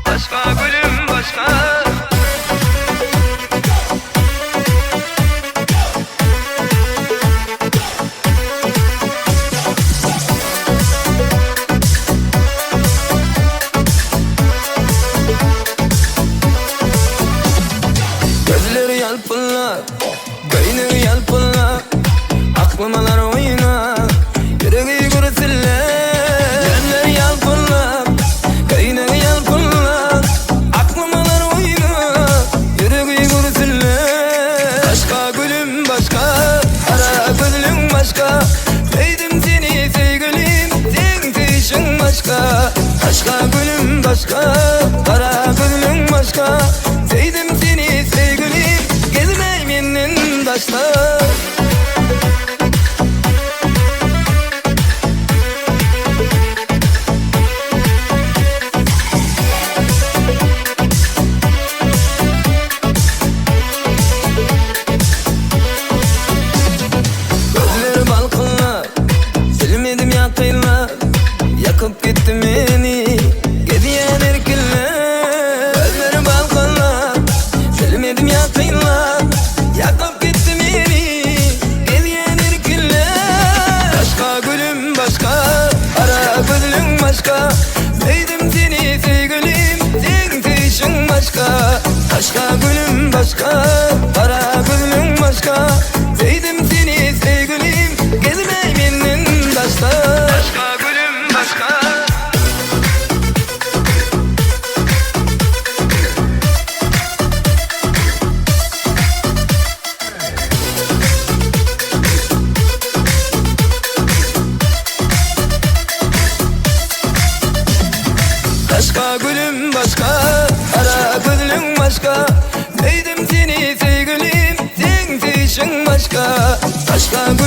Başka gülüm başka. Gözleri yalpınlar, beyni yalpınlar, aklımlar oynar, yüreği gürültüler. Gözleri yalpınlar, beyni yalpınlar, aklımlar oynar, yüreği gürültüler. Başka gülüm başka, ara gülüm başka, sevdim seni sevgilim, sen değişin başka. Başka gülüm başka, ara gülüm başka, sevdim seni sevgilim, gezmeyim yeniden başta. Gözleri balkonlar, silmedim yakınlar, yakıp gitti beni gediyen erkekler. Gözleri balkonlar, silmedim yakınlar, yakıp gitti beni gediyen erkekler. Başka gülüm başka, ara gülüm başka, sevdim seni sevgilim, sen değişin başka. Başka gülüm başka, ara gülüm başka, sevdim seni sevgilim, gezmeyim yeniden başta. Başka gülüm başka. Başka gülüm başka, ara gülüm başka, sevdim seni sevgilim, sen değişin başka. Başka gülüm